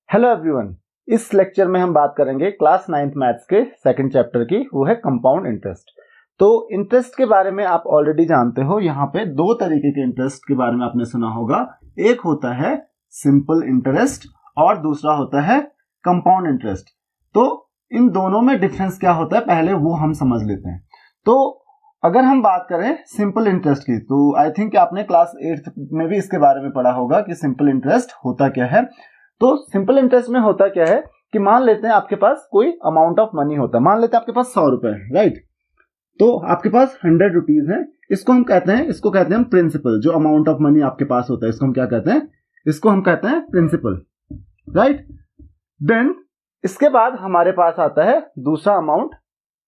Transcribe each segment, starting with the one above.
Hello everyone, इस lecture में हम बात करेंगे क्लास 9th मैथ्स के सेकंड चैप्टर की, वो है कंपाउंड इंटरेस्ट। तो इंटरेस्ट के बारे में आप ऑलरेडी जानते हो। यहाँ पे दो तरीके के इंटरेस्ट के बारे में आपने सुना होगा। एक होता है सिंपल इंटरेस्ट और दूसरा होता है कंपाउंड इंटरेस्ट। तो इन दोनों में डिफरेंस क्या होता है पहले वो हम समझ लेते हैं। तो अगर हम बात करें सिंपल इंटरेस्ट की, तो आई थिंक आपने क्लास 8th में भी इसके बारे में पढ़ा होगा कि सिंपल इंटरेस्ट होता क्या है। तो सिंपल इंटरेस्ट में होता क्या है कि मान लेते हैं आपके पास कोई अमाउंट ऑफ मनी होता है। मान लेते हैं आपके पास 100 रुपए है, राइट। तो आपके पास 100 रुपीज है। इसको कहते हैं हम प्रिंसिपल। जो अमाउंट ऑफ मनी आपके पास होता है इसको हम क्या कहते हैं? इसको हम कहते हैं प्रिंसिपल, राइट। देन इसके बाद हमारे पास आता है दूसरा अमाउंट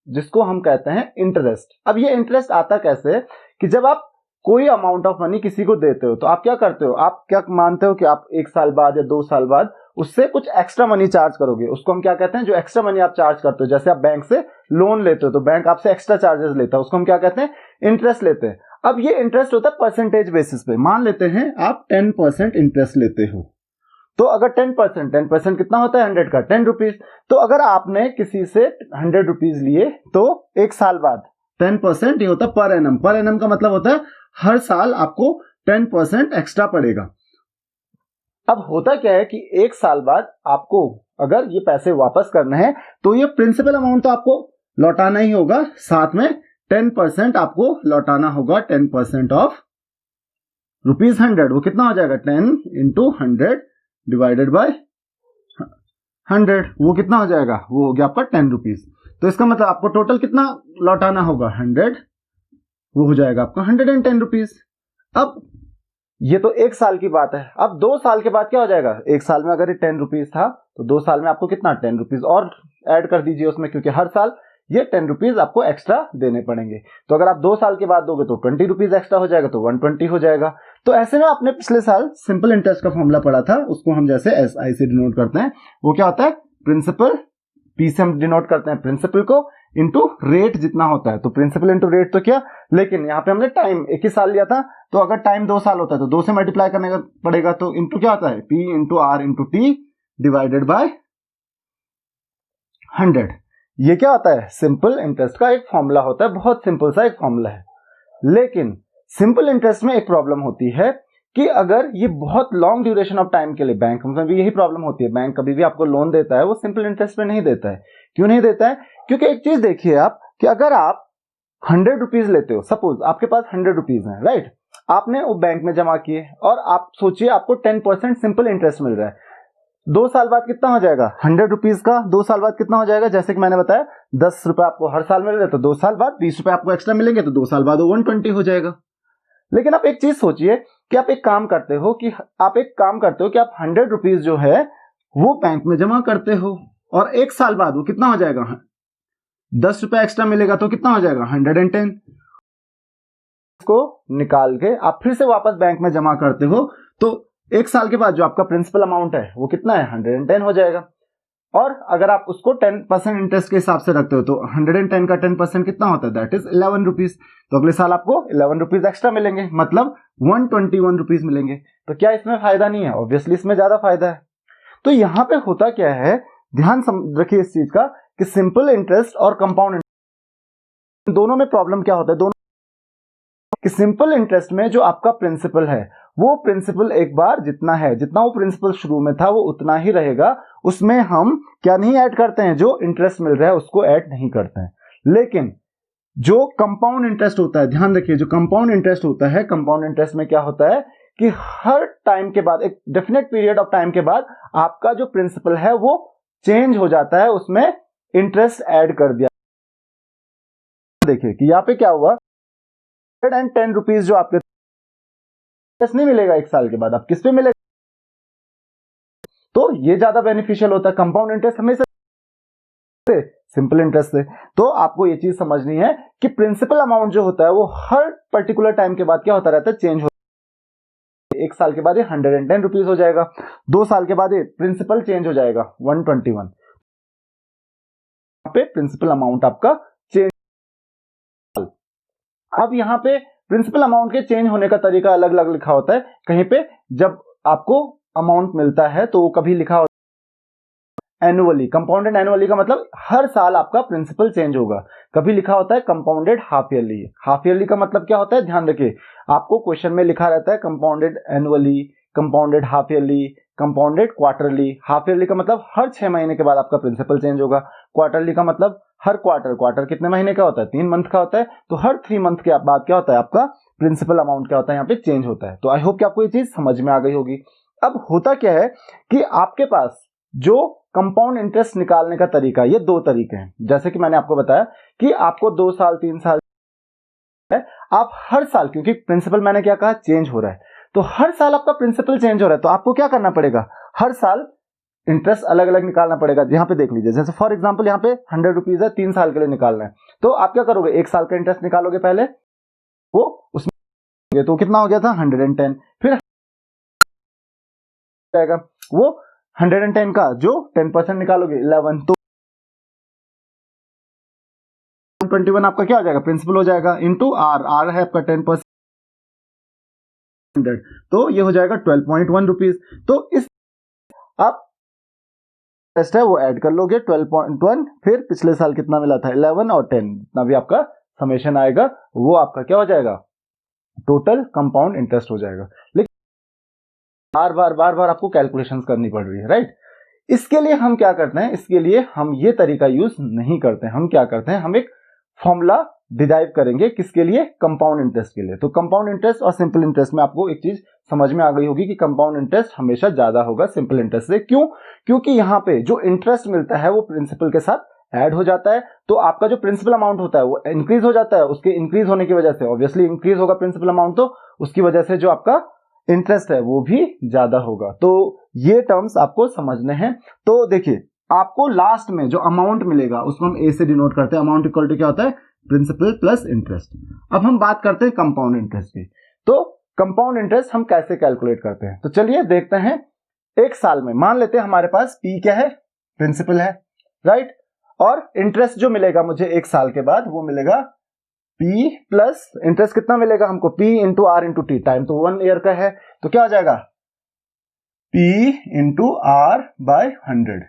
जिसको हम कहते हैं इंटरेस्ट। अब ये इंटरेस्ट आता कैसे है कि जब आप कोई अमाउंट ऑफ मनी किसी को देते हो तो आप क्या करते हो, आप क्या मानते हो कि आप 1 साल बाद या 2 साल बाद उससे कुछ एक्स्ट्रा मनी चार्ज करोगे। उसको हम क्या कहते हैं? जो एक्स्ट्रा मनी आप चार्ज करते हो, जैसे आप बैंक से लोन लेते हो तो बैंक आपसे एक्स्ट्रा चार्जेस लेता है, उसको हम क्या कहते हैं? इंटरेस्ट लेते हैं। अब ये इंटरेस्ट होता है परसेंटेज बेसिस पे। मान लेते हैं आप 10% इंटरेस्ट लेते हो, तो अगर 10% कितना होता है 100 का 10 रुपीज। तो अगर आपने किसी से 100 रुपीज लिए तो 1 साल बाद 10% ये होता है पर एनम। पर एनम का मतलब होता है हर साल आपको 10% एक्स्ट्रा पड़ेगा। अब होता क्या है कि 1 साल बाद आपको अगर ये पैसे वापस करने हैं तो ये प्रिंसिपल अमाउंट तो आपको लौटाना ही होगा, साथ में 10% आपको लौटाना होगा। 10% ऑफ ₹100 वो कितना हो जाएगा? 10 इंटू 100 डिवाइडेड बाय 100 वो कितना हो जाएगा? वो हो गया आपका 10 रुपीज। तो इसका मतलब आपको टोटल कितना लौटाना होगा? 100, वो हो जाएगा आपका 110 रुपीज। अब ये तो 1 साल की बात है। अब 2 साल के बाद क्या हो जाएगा? 1 साल में अगर ये 10 रुपीज था तो 2 साल में आपको कितना 10 रुपीज और ऐड कर दीजिए उसमें, क्योंकि हर साल ये 10 रुपीज आपको एक्स्ट्रा देने पड़ेंगे। तो अगर आप 2 साल के बाद दोगे तो 20 रुपीज एक्स्ट्रा हो जाएगा, तो 120 हो जाएगा। तो ऐसे में आपने पिछले साल सिंपल इंटरेस्ट का फॉर्मूला पढ़ा था, उसको हम जैसे SI से डिनोट करते हैं। वो क्या होता है? प्रिंसिपल, P से हम डिनोट करते हैं प्रिंसिपल को, इंटू रेट जितना होता है। तो प्रिंसिपल इंटू रेट तो क्या, लेकिन यहाँ पे हमने टाइम 1 ही साल लिया था, तो अगर टाइम 2 साल होता है तो 2 से मल्टीप्लाई करने का पड़ेगा। तो इंटू क्या होता है? P into R into T divided by 100। ये क्या होता है? सिंपल इंटरेस्ट का एक फॉर्मूला होता है, बहुत सिंपल सा एक फॉर्मूला है। लेकिन सिंपल इंटरेस्ट में एक प्रॉब्लम होती है कि अगर ये बहुत लॉन्ग ड्यूरेशन ऑफ टाइम के लिए, बैंक में भी यही प्रॉब्लम होती है। बैंक कभी भी आपको लोन देता है वो सिंपल इंटरेस्ट में नहीं देता है। क्यों नहीं देता है? क्योंकि एक चीज देखिए आप कि अगर आप 100 रुपीज लेते हो, सपोज आपके पास 100 रुपीज है, राइट, आपने वो बैंक में जमा किए और आप सोचिए आपको 10% सिंपल इंटरेस्ट मिल रहा है। 2 साल बाद कितना हो जाएगा? 100 रुपीज का 2 साल बाद कितना हो जाएगा? जैसे कि मैंने बताया 10 रुपए आपको हर साल मिल रहे हैं, तो 2 साल बाद 20 रुपए आपको एक्स्ट्रा मिलेंगे, तो 2 साल बाद वो 120 हो जाएगा। लेकिन आप एक चीज सोचिए कि आप एक काम करते हो कि आप 100 रुपीज जो है वो बैंक में जमा करते हो और 1 साल बाद वो कितना हो जाएगा? 10 रुपए एक्स्ट्रा मिलेगा, तो कितना हो जाएगा? 110। इसको निकाल के आप फिर से वापस बैंक में जमा करते हो तो 1 साल के बाद जो आपका प्रिंसिपल अमाउंट है वो कितना है? 110 हो जाएगा। और अगर आप उसको 10% इंटरेस्ट के हिसाब से रखते हो तो 110 का 10% कितना होता है? That is 11 rupees. तो अगले साल आपको 11 रुपीज एक्स्ट्रा मिलेंगे, मतलब 121 रुपीज मिलेंगे। तो क्या इसमें फायदा नहीं है? ऑब्वियसली इसमें ज्यादा फायदा है। तो यहां पे होता क्या है, ध्यान रखिए इस चीज का कि सिंपल इंटरेस्ट और कंपाउंड इंटरेस्ट दोनों में प्रॉब्लम क्या होता है? दोनों कि सिंपल इंटरेस्ट में जो आपका प्रिंसिपल है वो प्रिंसिपल एक बार जितना वो प्रिंसिपल शुरू में था वो उतना ही रहेगा। उसमें हम क्या नहीं ऐड करते हैं? जो इंटरेस्ट मिल रहा है उसको ऐड नहीं करते हैं। लेकिन जो कंपाउंड इंटरेस्ट होता है, ध्यान रखिए, जो कंपाउंड इंटरेस्ट होता है, कंपाउंड इंटरेस्ट में क्या होता है कि हर टाइम के बाद, एक डेफिनेट पीरियड ऑफ टाइम के बाद आपका जो प्रिंसिपल है वो चेंज हो जाता है, उसमें इंटरेस्ट ऐड कर दिया। देखिए कि यहाँ पे क्या हुआ, 110 रुपीज जो आपके इंटरेस्ट नहीं मिलेगा 1 साल के बाद, आप किस पे मिलेगा? तो ये ज्यादा बेनिफिशियल होता है कंपाउंड इंटरेस्ट हमेशा से सिंपल इंटरेस्ट से। तो आपको ये चीज समझनी है कि प्रिंसिपल अमाउंट जो होता है वो हर पर्टिकुलर टाइम के बाद क्या होता रहता है? चेंज होता है। 1 साल के बाद ये 110 रुपीज हो जाएगा, 2 साल के बाद ये प्रिंसिपल चेंज हो जाएगा 121। पे प्रिंसिपल अमाउंट आपका चेंज। अब यहाँ पे प्रिंसिपल अमाउंट के चेंज होने का तरीका अलग अलग लिखा होता है। कहीं पे जब आपको अमाउंट मिलता है तो वो कभी लिखा होता एनुअली। कंपाउंडेड एनुअली का मतलब हर साल आपका प्रिंसिपल चेंज होगा। कभी लिखा होता है compounded half yearly. Half yearly का मतलब क्या होता है, ध्यान रखिए, आपको क्वेश्चन में लिखा रहता है compounded annually, compounded half yearly, compounded quarterly. Half yearly का मतलब हर 6 महीने के बाद आपका प्रिंसिपल चेंज होगा। क्वार्टरली का मतलब हर क्वार्टर, क्वार्टर कितने महीने का होता है, 3 मंथ का होता है, तो हर 3 मंथ के बाद क्या होता है, आपका प्रिंसिपल अमाउंट क्या होता है, यहाँ पे चेंज होता है। तो आई होप कि आपको ये चीज समझ में आ गई होगी। अब होता क्या है कि आपके पास जो कंपाउंड इंटरेस्ट निकालने का तरीका, ये 2 तरीके हैं। जैसे कि मैंने आपको बताया कि आपको 2 साल 3 साल है, आप हर साल, क्योंकि प्रिंसिपल मैंने क्या कहा, चेंज हो रहा है, तो हर साल आपका प्रिंसिपल चेंज हो रहा है, तो आपको क्या करना पड़ेगा, हर साल इंटरेस्ट अलग अलग निकालना पड़ेगा। यहाँ पे देख लीजिए, जैसे फॉर एग्जांपल यहाँ पे 100 रुपीज है, 3 साल के लिए निकालना है, तो आप क्या करोगे, 1 साल का इंटरेस्ट निकालोगे पहले, वो उसमें तो कितना हो गया था 110, फिर जाएगा वो 110 का जो 10% निकालोगे 11, तो 21 आपका क्या हो जाएगा, प्रिंसिपल हो जाएगा, इंटू आर, आर है आपका 10%, तो ये हो जाएगा 12.1 रुपीज। तो इस आप इंटरेस्ट है वो ऐड कर लोगे 12.1, फिर पिछले साल कितना मिला था 11 और 10, जितना भी आपका समेशन आएगा वो आपका क्या हो जाएगा, टोटल कंपाउंड इंटरेस्ट हो जाएगा। लेकिन बार बार आपको कैलकुलेशंस करनी पड़ रही है, राइट। इसके लिए हम क्या करते हैं, इसके लिए हम ये तरीका यूज नहीं करते हैं। हम क्या करते हैं, हम एक फॉर्मूला डिराइव करेंगे, किसके लिए, कंपाउंड इंटरेस्ट के लिए। तो कंपाउंड इंटरेस्ट और सिंपल इंटरेस्ट में आपको एक चीज समझ में आ गई होगी कि कंपाउंड इंटरेस्ट हमेशा ज्यादा होगा सिंपल इंटरेस्ट से। क्यों, क्योंकि यहाँ पे जो इंटरेस्ट मिलता है वो प्रिंसिपल के साथ ऐड हो जाता है, तो आपका जो प्रिंसिपल अमाउंट होता है वो इंक्रीज हो जाता है। उसके इंक्रीज होने की वजह से ऑब्वियसली इंक्रीज होगा प्रिंसिपल अमाउंट, तो उसकी वजह से जो आपका इंटरेस्ट है वो भी ज्यादा होगा। तो ये टर्म्स आपको समझने हैं। तो देखिए, आपको लास्ट में जो अमाउंट मिलेगा उसको हम ए से डिनोट करते हैं। अमाउंट इक्वल टू क्या होता है, प्रिंसिपल प्लस इंटरेस्ट। अब हम बात करते हैं कंपाउंड इंटरेस्ट की। तो कंपाउंड इंटरेस्ट हम कैसे कैलकुलेट करते हैं, तो चलिए देखते हैं। एक साल में मान लेते हैं हमारे पास पी क्या है, प्रिंसिपल है, राइट, और इंटरेस्ट जो मिलेगा मुझे एक साल के बाद वो मिलेगा P प्लस इंटरेस्ट कितना मिलेगा हमको, P into R into T, time तो 1 ईयर का है, तो क्या हो जाएगा P into R by 100,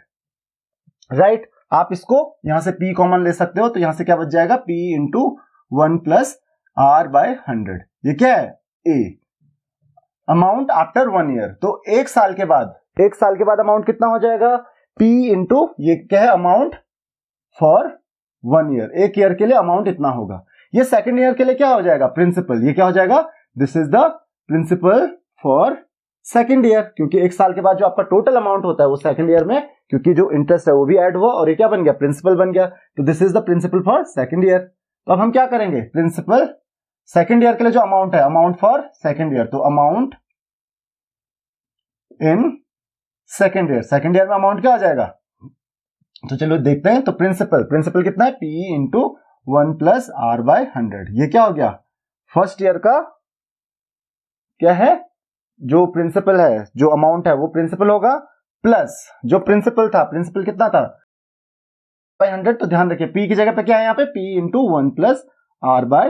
right. आप इसको यहां से P कॉमन ले सकते हो, तो यहां से क्या बच जाएगा, P into 1 plus R by 100। ये क्या है, A अमाउंट आफ्टर 1 ईयर। तो एक साल के बाद अमाउंट कितना हो जाएगा, P इंटू ये क्या है, अमाउंट फॉर 1 ईयर, एक ईयर के लिए अमाउंट इतना होगा। ये सेकंड ईयर के लिए क्या हो जाएगा, प्रिंसिपल, ये क्या हो जाएगा, this is the principal for second year, क्योंकि एक साल के बाद जो आपका टोटल अमाउंट होता है वो सेकंड ईयर में, क्योंकि जो इंटरेस्ट है वो भी ऐड हुआ और ये क्या बन गया, प्रिंसिपल बन गया, तो this is the principal for second year. तो अब हम क्या करेंगे, प्रिंसिपल सेकंड ईयर के लिए जो अमाउंट है, अमाउंट फॉर सेकंड ईयर, तो अमाउंट इन सेकंड ईयर में अमाउंट क्या आ जाएगा, तो चलो देखते हैं। तो प्रिंसिपल कितना है, P into 1 plus R by 100, ये क्या हो गया, फर्स्ट ईयर का क्या है, जो प्रिंसिपल है, जो अमाउंट है वो प्रिंसिपल होगा, प्लस जो प्रिंसिपल था, प्रिंसिपल कितना था बाय 100, तो ध्यान रखिए P की जगह पे क्या है यहाँ पे, P into 1 plus R by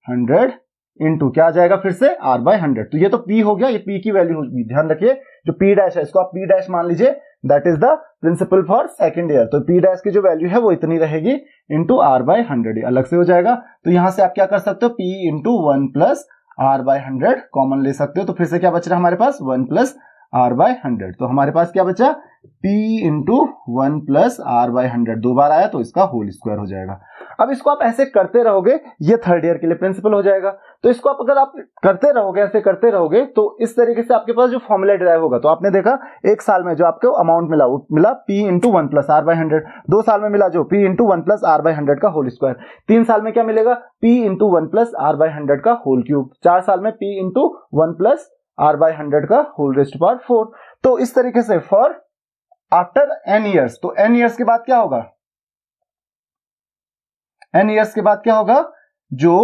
100 into क्या आ जाएगा फिर से आर बाय 100। तो ये तो P हो गया, ये P की वैल्यू होगी, ध्यान रखिए जो P डैश है इसको आप P डैश मान लीजिए, that is the principal for second year. तो P डैश की जो वैल्यू है वो इतनी रहेगी इंटू आर बाय 100, अलग से हो जाएगा। तो यहां से आप क्या कर सकते हो, P into 1 plus R by 100 common ले सकते हो, तो फिर से क्या बच रहा है हमारे पास, 1 प्लस आर बाय 100। तो हमारे पास क्या बचा, P into 1 plus R by 100, 2 बार आया तो इसका होल स्क्वायर हो जाएगा। अब इसको आप ऐसे करते रहोगे, ये थर्ड ईयर के लिए प्रिंसिपल हो जाएगा। तो इसको आप अगर आप करते रहोगे, ऐसे करते रहोगे, तो इस तरीके से आपके पास जो फॉर्मूला डिराइव होगा, तो आपने देखा एक साल में जो आपको अमाउंट मिला वो मिला P into 1 plus R by 100, 2 साल में मिला जो P into 1 plus R by 100 का होल स्क्वायर, 3 साल में क्या मिलेगा, P into 1 plus R by 100 का होल क्यूब, 4 साल में P into 1 plus R by 100 का होल रेस्ट पावर 4। तो इस तरीके से फॉर आफ्टर n ईयर्स, तो n ईयर्स के बाद क्या होगा, n ईयर्स के बाद क्या होगा, जो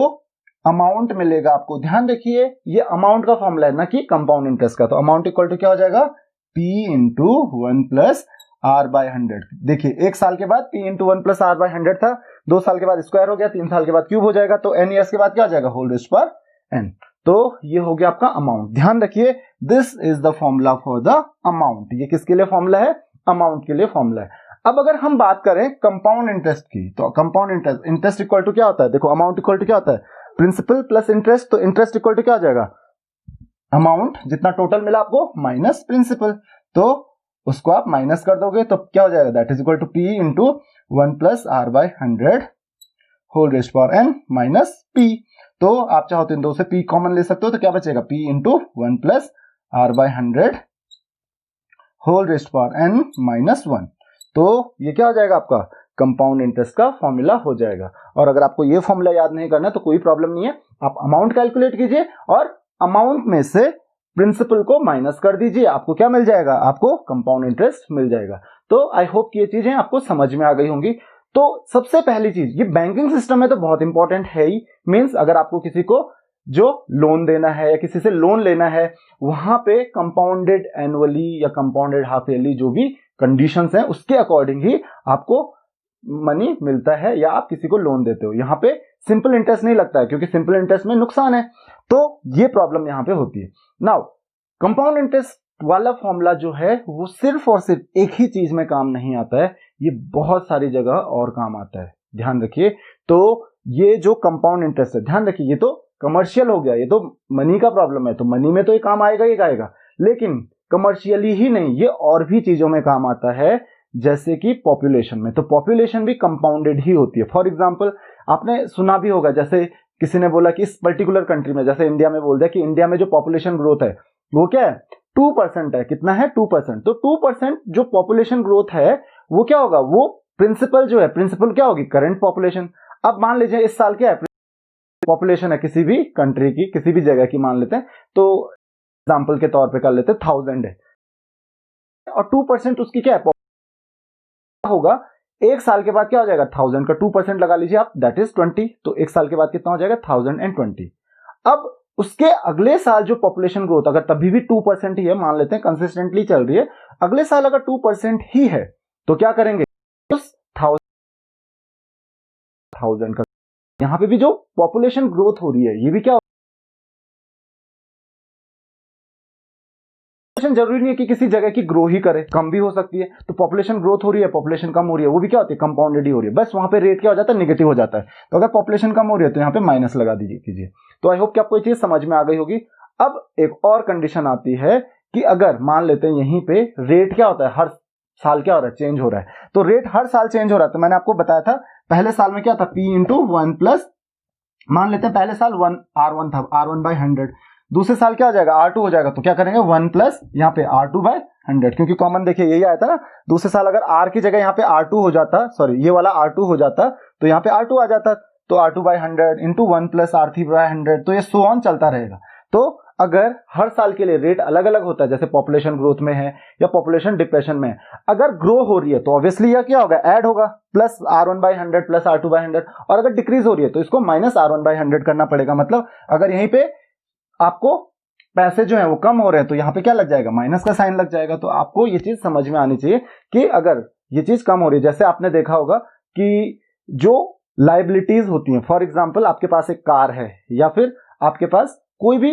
अमाउंट मिलेगा आपको, ध्यान रखिए ये अमाउंट का फॉर्मूला है ना कि कंपाउंड इंटरेस्ट का, तो अमाउंट इक्वल टू क्या हो जाएगा, P into 1 plus R by 100। देखिए एक साल के बाद P into 1 plus R by 100 था, 2 साल के बाद स्क्वायर हो गया, 3 साल के बाद क्यूब हो जाएगा, तो n ईयर्स के बाद क्या हो जाएगा, होल रेस्ट पर n। तो ये हो गया आपका अमाउंट। ध्यान रखिए this is the formula for the amount, ये किसके लिए फॉर्मूला है, अमाउंट के लिए फॉर्मूला है। अब अगर हम बात करें कंपाउंड इंटरेस्ट की, तो कंपाउंड इंटरेस्ट इक्वल टू क्या होता है, देखो अमाउंट इक्वल टू क्या होता है, प्रिंसिपल प्लस इंटरेस्ट, तो इंटरेस्ट इक्वल टू क्या हो जाएगा, अमाउंट जितना टोटल मिला आपको माइनस प्रिंसिपल, तो उसको आप माइनस कर दोगे तो क्या हो जाएगा, that is equal to P into 1 plus R by 100 whole raised power n minus P. तो आप चाहो तो इन दो से पी कॉमन ले सकते हो, तो क्या बचेगा, P into 1 plus R by 100 whole raised power n minus 1। तो ये क्या हो जाएगा, आपका कंपाउंड इंटरेस्ट का फॉर्मूला हो जाएगा। और अगर आपको ये फॉर्मूला याद नहीं करना तो कोई प्रॉब्लम नहीं है, आप अमाउंट कैलकुलेट कीजिए और अमाउंट में से प्रिंसिपल को माइनस कर दीजिए, आपको क्या मिल जाएगा, आपको कंपाउंड इंटरेस्ट मिल जाएगा। तो आई होप कि ये चीजें आपको समझ में आ गई होंगी। तो सबसे पहली चीज, ये बैंकिंग सिस्टम में तो बहुत इंपॉर्टेंट है ही, मींस अगर आपको किसी को जो लोन देना है या किसी से लोन लेना है, वहां पे कंपाउंडेड एनुअली या कंपाउंडेड हाफ ईयरली जो भी कंडीशंस हैं उसके अकॉर्डिंग ही आपको मनी मिलता है या आप किसी को लोन देते हो। यहाँ पे सिंपल इंटरेस्ट नहीं लगता है क्योंकि सिंपल इंटरेस्ट में नुकसान है, तो ये प्रॉब्लम यहाँ पे होती है। नाउ कंपाउंड इंटरेस्ट वाला फॉर्मूला जो है वो सिर्फ और सिर्फ एक ही चीज में काम नहीं आता है, ये बहुत सारी जगह और काम आता है, ध्यान रखिए। तो ये जो कंपाउंड इंटरेस्ट है, ध्यान रखिए, ये तो कमर्शियल हो गया, ये तो मनी का प्रॉब्लम है, तो मनी में तो ये काम आएगा ही आएगा, लेकिन कमर्शियली ही नहीं, ये और भी चीजों में काम आता है, जैसे कि पॉपुलेशन में। तो पॉपुलेशन भी कंपाउंडेड ही होती है। फॉर एग्जांपल आपने सुना भी होगा, जैसे किसी ने बोला कि इस पर्टिकुलर कंट्री में, जैसे इंडिया में बोल दिया कि इंडिया में जो पॉपुलेशन ग्रोथ है वो क्या है, 2% है। कितना है, 2%। तो 2% जो पॉपुलेशन ग्रोथ है वो क्या होगा, वो प्रिंसिपल जो है, प्रिंसिपल क्या होगी, करंट पॉपुलेशन। अब मान लीजिए इस साल क्या है पॉपुलेशन है किसी भी कंट्री की, किसी भी जगह की मान लेते हैं, तो एग्जांपल के तौर पे कर लेते हैं 1000 है, और 2% उसकी क्या है होगा, एक साल के बाद क्या हो जाएगा, 1000 का 2% लगा लीजिए आप, दैट इज 20। तो एक साल के बाद कितना हो जाएगा, 1020। अब उसके अगले साल जो पॉपुलेशन ग्रोथ अगर तभी भी 2% ही है, मान लेते हैं कंसिस्टेंटली चल रही है, अगले साल अगर 2% ही है तो क्या करेंगे, उस 1000 का यहां पे भी जो पॉपुलेशन ग्रोथ हो रही है ये भी क्या, जरूरी नहीं है कि किसी जगह की ग्रो ही करे, कम भी हो सकती है। तो पॉपुलेशन ग्रोथ हो रही है, पॉपुलेशन कम हो रही है, वो भी क्या होती है, कंपाउंडेड ही हो रही है, बस वहां पे रेट क्या हो जाता है, नेगेटिव हो जाता है। तो अगर पॉपुलेशन कम हो रही है तो यहाँ पे माइनस लगा दीजिए कीजिए। तो आई होप कि आपको ये चीज समझ में आ गई होगी। अब एक और कंडीशन आती है कि अगर मान लेते हैं यहीं पे रेट क्या होता है, हर साल क्या हो रहा है, चेंज हो रहा है। तो रेट हर साल चेंज हो रहा है, तो मैंने आपको बताया था पहले साल में क्या था, पी इंटू 1 प्लस, मान लेते हैं पहले साल 1 R1 था, R1 बाय 100, दूसरे साल क्या हो जाएगा, R2 हो जाएगा, तो क्या करेंगे 1 प्लस यहाँ पे R2 बाय 100, क्योंकि कॉमन देखिए यही आया था ना। दूसरे साल अगर R की जगह यहाँ पे R2 हो जाता, सॉरी ये वाला R2 हो जाता, तो यहाँ पे R2 आ जाता, तो R2 bye 100 into 1 plus R3 bye 100, तो ये सो ऑन चलता रहेगा। तो अगर हर साल के लिए रेट अलग अलग होता है, जैसे पॉपुलेशन ग्रोथ में है या पॉपुलेशन डिप्रेशन में है, अगर ग्रो हो रही है तो ऑब्वियसली यह क्या होगा, ऐड होगा, plus R1 bye 100 plus R2 bye 100, और अगर डिक्रीज हो रही है तो इसको माइनस R1 बाय 100 करना पड़ेगा। मतलब अगर यहीं पे आपको पैसे जो है वो कम हो रहे हैं तो यहाँ पे क्या लग जाएगा, माइनस का साइन लग जाएगा। तो आपको ये चीज समझ में आनी चाहिए कि अगर ये चीज कम हो रही है, जैसे आपने देखा होगा कि जो लाइबिलिटीज होती हैं, फॉर एग्जांपल आपके पास एक कार है या फिर आपके पास कोई भी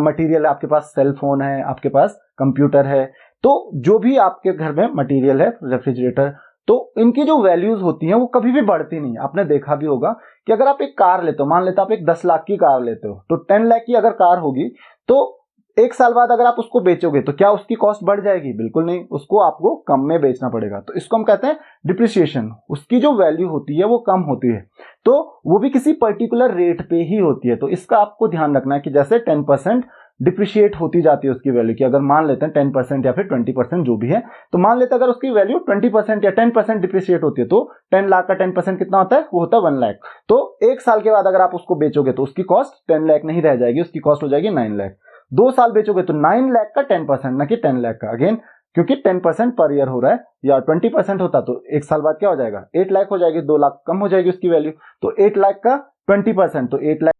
मटेरियल है, आपके पास सेल फोन है, आपके पास कंप्यूटर है, तो जो भी आपके घर में मटेरियल है, रेफ्रिजरेटर, तो इनकी जो वैल्यूज होती हैं वो कभी भी बढ़ती नहीं। आपने देखा भी होगा कि अगर आप एक कार लेते हो, मान लेते हो आप एक 10 लाख की कार लेते हो, तो 10 लाख की अगर कार होगी तो एक साल बाद अगर आप उसको बेचोगे तो क्या उसकी कॉस्ट बढ़ जाएगी, बिल्कुल नहीं, उसको आपको कम में बेचना पड़ेगा। तो इसको हम कहते हैं डिप्रिसिएशन, उसकी जो वैल्यू होती है वो कम होती है, तो वो भी किसी पर्टिकुलर रेट पे ही होती है। तो इसका आपको ध्यान रखना है कि जैसे 10% डिप्रिशिएट होती जाती है उसकी वैल्यू की, अगर मान लेते हैं 10% या फिर 20% जो भी है, तो मान लेते हैं अगर उसकी वैल्यू 20% या 10% डिप्रिशिएट होती है, तो 10 लाख का 10% कितना होता है, वो होता है 1 लाख। तो एक साल के बाद अगर आप उसको बेचोगे तो उसकी कॉस्ट 10 लाख नहीं रह जाएगी, उसकी कॉस्ट हो जाएगी 9 लाख। 2 साल बेचोगे तो 9 लाख का 10%, ना कि 10 लाख का, अगेन क्योंकि 10% पर ईयर हो रहा है, या 20% होता तो एक साल बाद क्या हो जाएगा, 8 लाख हो जाएगी, 2 लाख कम हो जाएगी उसकी वैल्यू। तो 8 लाख का 20%, तो 8 लाख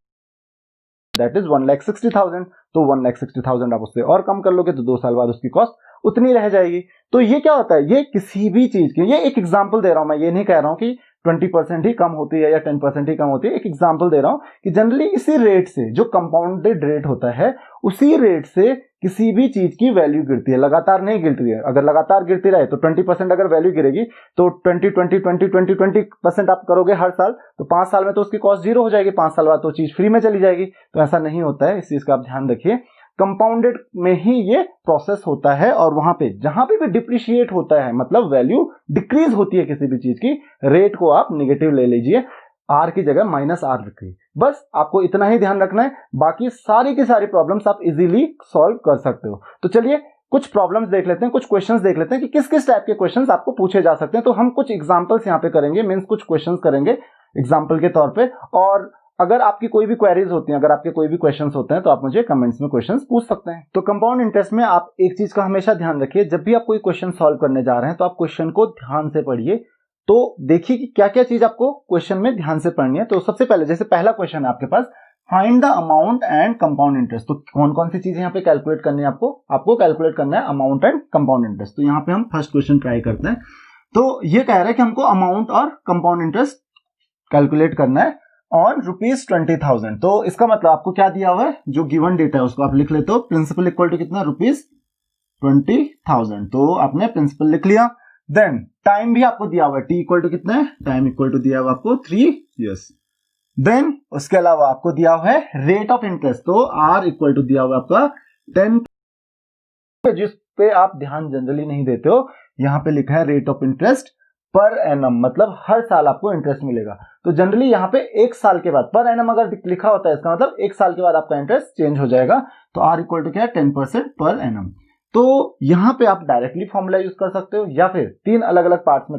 दैट इज 1,60,000। तो 1,60,000 आप उससे और कम कर लोगे तो 2 साल बाद उसकी कॉस्ट उतनी रह जाएगी। तो ये क्या होता है, ये किसी भी चीज की, ये एक एग्जांपल दे रहा हूं मैं, ये नहीं कह रहा हूं कि 20% ही कम होती है या 10% ही कम होती है, एक एग्जांपल दे रहा हूं कि जनरली इसी रेट से, जो कंपाउंडेड रेट होता है, उसी रेट से किसी भी चीज की वैल्यू गिरती है, लगातार नहीं गिरती है। अगर लगातार गिरती रहे तो 20% अगर वैल्यू गिरेगी तो 20% आप करोगे हर साल, तो 5 साल में तो उसकी कॉस्ट जीरो हो जाएगी, 5 साल बाद तो चीज फ्री में चली जाएगी। तो ऐसा नहीं होता है, इस चीज का आप ध्यान रखिए। कंपाउंडेड में ही ये प्रोसेस होता है, और वहां पे जहां पे भी डिप्रिशिएट होता है, मतलब वैल्यू डिक्रीज होती है किसी भी चीज की, रेट को आप निगेटिव ले लीजिए, आर की जगह -r रखिए। बस आपको इतना ही ध्यान रखना है, बाकी सारी की सारी प्रॉब्लम्स आप इजीली सॉल्व कर सकते हो। तो चलिए कुछ प्रॉब्लम्स देख लेते हैं, कुछ क्वेश्चंस देख लेते हैं कि किस किस टाइप के क्वेश्चंस आपको पूछे जा सकते हैं। तो हम कुछ एग्जांपल्स यहाँ पे करेंगे, मींस कुछ क्वेश्चंस करेंगे एग्जांपल के तौर पे। और अगर आपकी कोई भी क्वेरीज होती हैं, अगर आपके कोई भी क्वेश्चंस होते हैं, तो आप मुझे कमेंट्स में क्वेश्चंस पूछ सकते हैं। तो कंपाउंड इंटरेस्ट में आप एक चीज का हमेशा ध्यान रखिए, जब भी आप कोई क्वेश्चन सॉल्व करने जा रहे हैं तो आप क्वेश्चन को ध्यान से पढ़िए। तो देखिए कि क्या क्या चीज आपको क्वेश्चन में ध्यान से पढ़नी है। तो सबसे पहले जैसे पहला क्वेश्चन है आपके पास, find the amount and compound interest. तो कौन कौन सी चीजें यहाँ पे कैलकुलेट करनी है आपको कैलकुलेट करना है अमाउंट एंड कंपाउंड इंटरेस्ट। तो यहाँ पे हम फर्स्ट क्वेश्चन ट्राई करते हैं। तो ये कह रहा है कि हमको अमाउंट और कंपाउंड इंटरेस्ट कैलकुलेट करना है ऑन ₹20,000। तो इसका मतलब आपको क्या दिया हुआ है, जो गिवन डेटा है उसको आप लिख लेते हो। प्रिंसिपल इक्वल टू कितना, ₹20,000। तो आपने प्रिंसिपल लिख लिया। देन टाइम भी आपको दिया हुआ है, टी इक्वल टू कितना है, टाइम इक्वल टू दिया हुआ आपको 3 years। देन उसके अलावा आपको दिया हुआ है रेट ऑफ इंटरेस्ट, तो आर इक्वल टू दिया हुआ आपका 10, जिस पे आप ध्यान जनरली नहीं देते हो। यहां पे लिखा है rate of interest per annum, मतलब हर साल आपको इंटरेस्ट मिलेगा। तो जनरली यहाँ पे एक साल के बाद, पर एनम अगर लिखा होता है इसका मतलब एक साल के बाद आपका इंटरेस्ट चेंज हो जाएगा। तो आर इक्वल टू क्या है, 10% पर एनम। तो यहाँ पे आप डायरेक्टली फॉर्मूला यूज कर सकते हो, या फिर 3 अलग अलग पार्ट्स में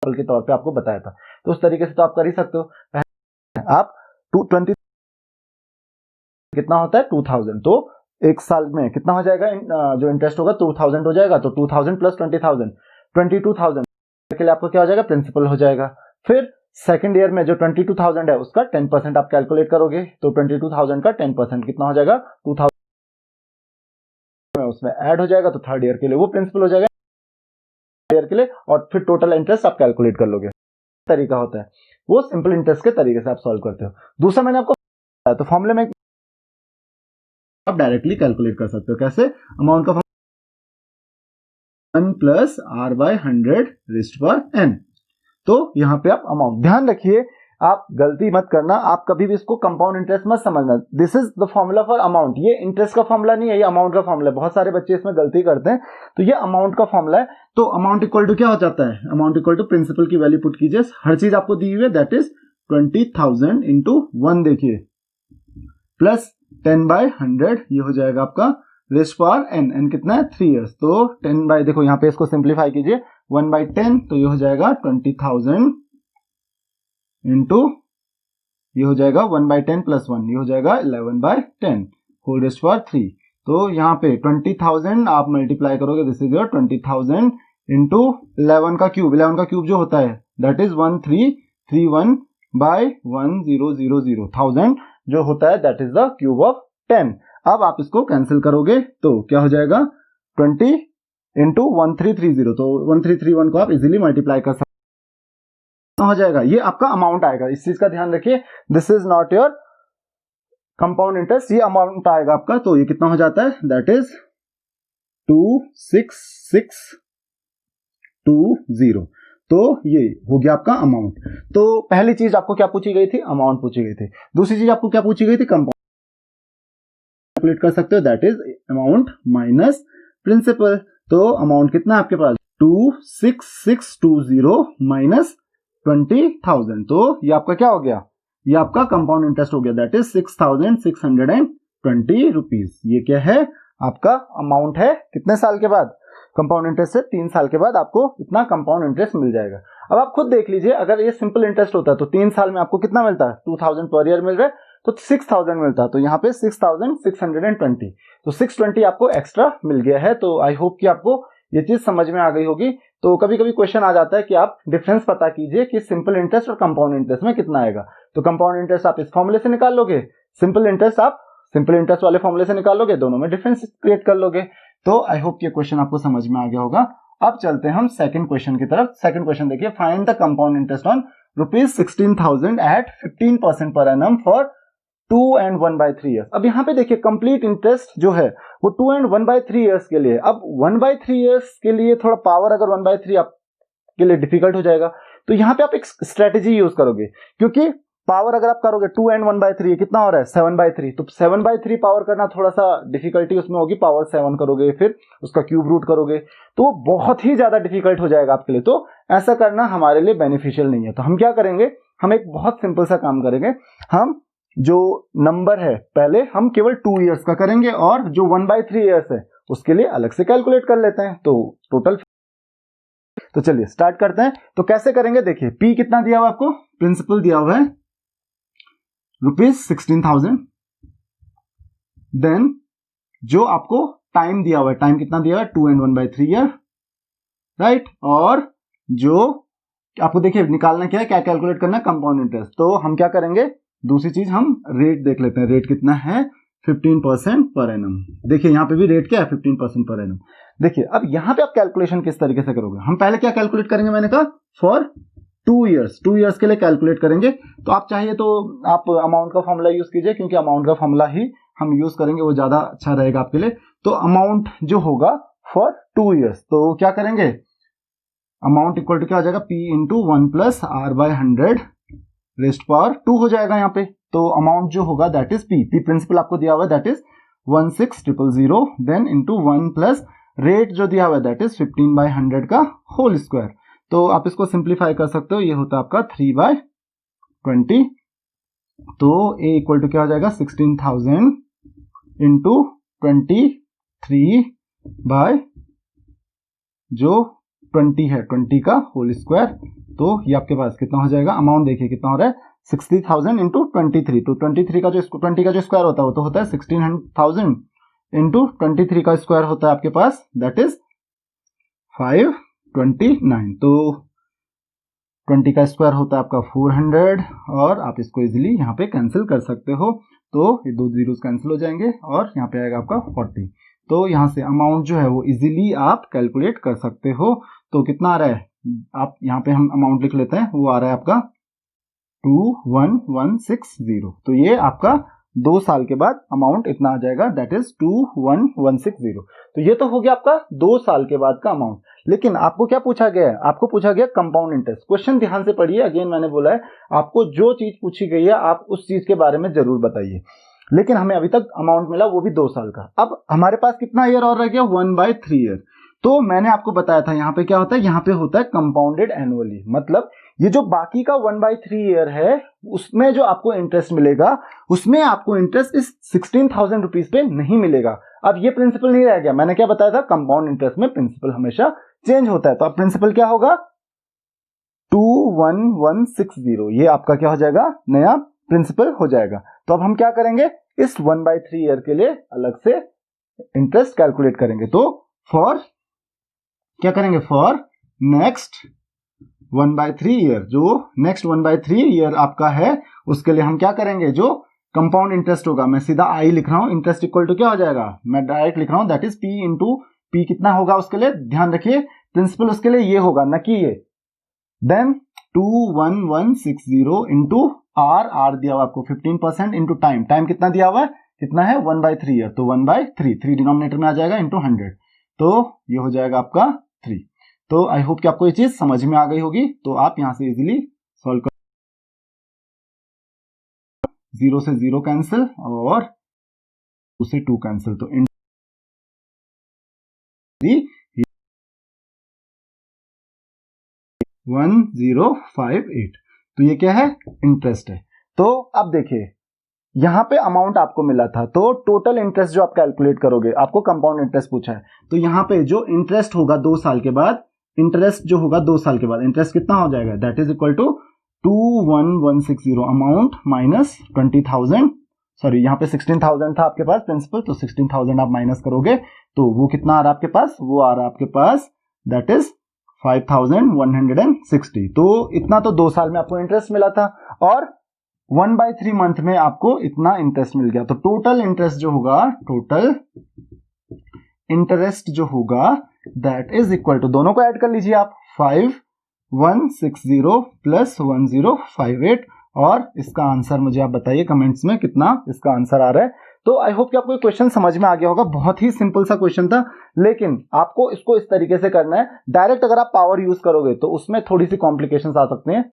के तौर पे आपको बताया था, तो उस तरीके से तो आप कर ही सकते हो। आप 220 कितना होता है 2000, तो एक साल में कितना हो जाएगा, जो इंटरेस्ट होगा 2000 हो जाएगा। तो 2000 प्लस 20,000 22,000 के लिए आपको क्या हो जाएगा, प्रिंसिपल हो जाएगा। फिर सेकंड ईयर में जो 22,000 है उसका 10% आप कैलकुलेट करोगे। तो 22,000 का 10% कितना हो जाएगा, 2000 उसमें ऐड हो जाएगा। तो थर्ड ईयर के लिए वो प्रिंसिपल हो जाएगा ईयर के लिए, और फिर टोटल इंटरेस्ट आप कैलकुलेट कर लोगे। तरीका होता है वो सिंपल इंटरेस्ट के तरीके से आप सॉल्व करते हो। दूसरा मैंने आपको बताया, तो फॉर्मूले में आप डायरेक्टली कैलकुलेट कर सकते हो। कैसे, अमाउंट का 1 प्लस r बाय 100⁻n। तो यहां पे आप अमाउंट, ध्यान रखिए आप गलती मत करना, आप कभी भी इसको कंपाउंड इंटरेस्ट मत समझना। This is the formula for amount, ये इंटरेस्ट का फॉर्मूला नहीं है, ये अमाउंट का फॉर्मूला है। बहुत सारे बच्चे इसमें गलती करते हैं, तो ये अमाउंट का फॉर्मूला है। तो अमाउंट इक्वल टू क्या हो जाता है, अमाउंट इक्वल टू प्रिंसिपल की वैल्यू पुट कीजिए, हर चीज आपको दी हुई है, दैट इज 20,000 इंटू 1 देखिए, प्लस 10/100, ये हो जाएगा आपका रेस्ट पावर n कितना है 3 years। तो 10 देखो यहाँ पे इसको सिंप्लीफाई कीजिए, 1/10, तो ये हो जाएगा 20,000 इंटू, ये हो जाएगा 1/10 प्लस 1, ये हो जाएगा 11/10 होल रेस्ट पावर 3। तो यहाँ पे 20,000 आप मल्टीप्लाई करोगे, दिस इज योर 20,000 इंटू 11 का क्यूब जो होता है दैट इज 1331/1000 जो होता है that is the cube of 10। अब आप इसको कैंसिल करोगे तो क्या हो जाएगा 20 इंटू 1330, तो 1331 को आप इजीली मल्टीप्लाई कर सकते हो जाएगा, ये आपका अमाउंट आएगा। इस चीज का ध्यान रखिए, this is not your compound interest, ये अमाउंट आएगा आपका। तो ये कितना हो जाता है, दैट इज 26620। तो ये हो गया आपका अमाउंट। तो पहली चीज आपको क्या पूछी गई थी, अमाउंट पूछी गई थी। दूसरी चीज आपको क्या पूछी गई थी, कंपाउंड कैलकुलेट कर सकते हो, that is amount minus principal. तो अमाउंट कितना है आपके पास, 26620 माइनस 20,000। तो ये आपका क्या हो गया, ये आपका कंपाउंड इंटरेस्ट हो गया, दैट इज 6,620 रुपीज। ये क्या है, आपका अमाउंट है। कितने साल के बाद, कंपाउंड इंटरेस्ट से 3 साल के बाद आपको इतना कंपाउंड इंटरेस्ट मिल जाएगा। अब आप खुद देख लीजिए, अगर ये सिंपल इंटरेस्ट होता है तो 3 साल में आपको कितना मिलता है, 2,000 पर ईयर मिल रहा है, तो 6,000 मिलता है। तो यहाँ पे 6,620, तो 620 आपको एक्स्ट्रा मिल गया है। तो आई होप कि आपको ये चीज समझ में आ गई होगी। तो कभी कभी क्वेश्चन आ जाता है कि आप डिफरेंस पता कीजिए कि सिंपल इंटरेस्ट और कंपाउंड इंटरेस्ट में कितना आएगा। तो कंपाउंड इंटरेस्ट आप इस फॉर्मूले से निकाल लोगे, सिंपल इंटरेस्ट आप सिंपल इंटरेस्ट वाले फॉर्मूले से निकाल लोगे, दोनों में डिफरेंस क्रिएट कर लोगे। तो आई होप ये क्वेश्चन आपको समझ में आ गया होगा। अब चलते हैं हम सेकंड क्वेश्चन की तरफ। सेकंड क्वेश्चन देखिए, find the compound interest on ₹16,000 at 15% per annum for 2 and 1/3 years. अब यहाँ पे देखिए कंप्लीट इंटरेस्ट जो है वो 2 and 1/3 ईयर्स के लिए। अब 1/3 ईयर्स के लिए थोड़ा पावर अगर 1/3 आपके लिए डिफिकल्ट हो जाएगा, तो यहाँ पे आप एक स्ट्रेटेजी यूज करोगे, क्योंकि पावर अगर आप करोगे 2 and 1/3 कितना हो रहा है 7/3, तो 7/3 पावर करना थोड़ा सा डिफिकल्टी उसमें होगी। पावर 7 करोगे फिर उसका क्यूब रूट करोगे तो वो बहुत ही ज्यादा डिफिकल्ट हो जाएगा आपके लिए, तो ऐसा करना हमारे लिए बेनिफिशियल नहीं है। तो हम क्या करेंगे, हम एक बहुत सिंपल सा काम करेंगे, हम जो नंबर है पहले हम केवल 2 ईयर्स का करेंगे और जो 1/3 ईयर्स है उसके लिए अलग से कैलकुलेट कर लेते हैं। तो टोटल, तो चलिए स्टार्ट करते हैं। तो कैसे करेंगे, देखिए P कितना दिया हुआ आपको, प्रिंसिपल दिया हुआ है ₹16,000। देन जो आपको टाइम दिया हुआ है, टाइम कितना दिया हुआ है 2 and 1/3 ईयर, राइट। और जो आपको देखिए निकालना क्या है, क्या कैलकुलेट करना है, कंपाउंड इंटरेस्ट। तो हम क्या करेंगे, दूसरी चीज हम रेट देख लेते हैं। रेट कितना है 15% पर एनम। देखिए यहाँ पे भी रेट क्या है 15% पर एनम। देखिए अब यहाँ पे आप कैलकुलेशन किस तरीके से करोगे, हम पहले क्या कैलकुलेट करेंगे, मैंने कहा फॉर 2 ईयर्स के लिए कैलकुलेट करेंगे। तो आप चाहिए तो आप अमाउंट का फॉर्मूला यूज कीजिए, क्योंकि अमाउंट का फॉर्मूला ही हम यूज करेंगे, वो ज्यादा अच्छा रहेगा आपके लिए। तो अमाउंट जो होगा फॉर 2 ईयर्स, तो क्या करेंगे, अमाउंट इक्वल टू क्या हो जाएगा, P into 1 plus R/100 rest power 2 हो जाएगा यहाँ पे। तो अमाउंट जो होगा दैट इज P प्रिंसिपल आपको दिया हुआ है that is 16,000, then into 1 plus rate जो दिया हुआ है दैट इज 15/100 का होल स्क्वायर। तो आप इसको सिंप्लीफाई कर सकते हो, ये होता है आपका 3/20। तो A इक्वल टू क्या हो जाएगा 16,000 इंटू 23 बाय जो 20 है 20 का होल स्क्वायर। तो ये आपके पास कितना हो जाएगा, अमाउंट देखिए कितना हो रहा है 60,000 इंटू 23। तो 23 का जो 20 का जो स्क्वायर होता है वो तो होता है 16,000 इंटू 23 का स्क्वायर होता है आपके पास दैट इज 529। तो 20 का स्क्वायर होता है आपका 400, और आप इसको इजीली यहाँ पे कैंसिल कर सकते हो। तो ये 2 जीरोस कैंसिल हो जाएंगे और यहाँ पे आएगा आपका 40। तो यहाँ से अमाउंट जो है वो इजीली आप कैलकुलेट कर सकते हो। तो कितना आ रहा है, आप यहाँ पे हम अमाउंट लिख लेते हैं, वो आ रहा है आपका 21,160। तो ये आपका 2 साल के बाद अमाउंट इतना आ जाएगा दैट इज 21,160। तो ये तो हो गया आपका 2 साल के बाद का अमाउंट। लेकिन आपको क्या पूछा गया है, आपको पूछा गया कंपाउंड इंटरेस्ट। क्वेश्चन ध्यान से पढ़िए, अगेन मैंने बोला है आपको जो चीज पूछी गई है आप उस चीज के बारे में जरूर बताइए। लेकिन हमें अभी तक अमाउंट मिला वो भी 2 साल का। अब हमारे पास कितना ईयर और रह गया 1/3 ईयर। तो मैंने आपको बताया था यहाँ पे क्या होता है, यहाँ पे होता है कंपाउंडेड एनुअली, मतलब ये जो बाकी का 1/3 ईयर है उसमें जो आपको इंटरेस्ट मिलेगा उसमें आपको इंटरेस्ट इस 16,000 रुपीज पे नहीं मिलेगा। अब ये प्रिंसिपल नहीं रह गया, मैंने क्या बताया था कंपाउंड इंटरेस्ट में प्रिंसिपल हमेशा चेंज होता है। तो अब प्रिंसिपल क्या होगा 21,160, ये आपका क्या हो जाएगा नया प्रिंसिपल हो जाएगा। तो अब हम क्या करेंगे, इस 1/3 ईयर के लिए अलग से इंटरेस्ट कैलकुलेट करेंगे। तो फॉर क्या करेंगे, फॉर नेक्स्ट 1/3 ईयर, जो नेक्स्ट 1/3 ईयर आपका है उसके लिए हम क्या करेंगे, जो कंपाउंड इंटरेस्ट होगा, मैं सीधा आई लिख रहा हूं, इंटरेस्ट इक्वल टू क्या हो जाएगा, मैं डायरेक्ट लिख रहा हूं that is P into P कितना होगा उसके लिए, ध्यान रखिए प्रिंसिपल उसके लिए ये होगा न कि ये, देन 21,160 इंटू R दिया हुआ आपको 15% इंटू टाइम, टाइम कितना दिया हुआ है, कितना है 1/3 ईयर, तो 1/3 3 डिनोमिनेटर में आ जाएगा इंटू 100, तो ये हो जाएगा आपका 3। तो आई होप कि आपको ये चीज समझ में आ गई होगी। तो आप यहां से इजीली सॉल्व कर, 0 से 0 कैंसिल और 2 से 2 कैंसिल, तो 1058। तो ये क्या है, इंटरेस्ट है। तो अब देखिए यहां पे अमाउंट आपको मिला था, तो टोटल इंटरेस्ट जो आप कैलकुलेट करोगे, आपको कंपाउंड इंटरेस्ट पूछा है, तो यहां पे जो इंटरेस्ट होगा 2 साल के बाद, इंटरेस्ट जो होगा 2 साल के बाद इंटरेस्ट कितना हो जाएगा, that is equal to 21,160 amount minus 20,000, sorry यहाँ पे 16,000 था आपके पास प्रिंसिपल, तो 16,000 आप माइनस करोगे तो वो कितना आ रहा है आपके पास, वो आ रहा है आपके पास दैट इज 5,160। तो इतना तो 2 साल में आपको इंटरेस्ट मिला था और 1/3 मंथ में आपको इतना इंटरेस्ट मिल गया। तो टोटल इंटरेस्ट जो होगा, टोटल इंटरेस्ट जो होगा दैट इज इक्वल टू, दोनों को ऐड कर लीजिए आप, 5,160 प्लस 1058 और इसका आंसर मुझे आप बताइए कमेंट्स में कितना इसका आंसर आ रहा है। तो आई होप कि आपको क्वेश्चन समझ में आ गया होगा। बहुत ही सिंपल सा क्वेश्चन था, लेकिन आपको इसको इस तरीके से करना है। डायरेक्ट अगर आप पावर यूज करोगे तो उसमें थोड़ी सी कॉम्प्लिकेशंस आ सकते हैं,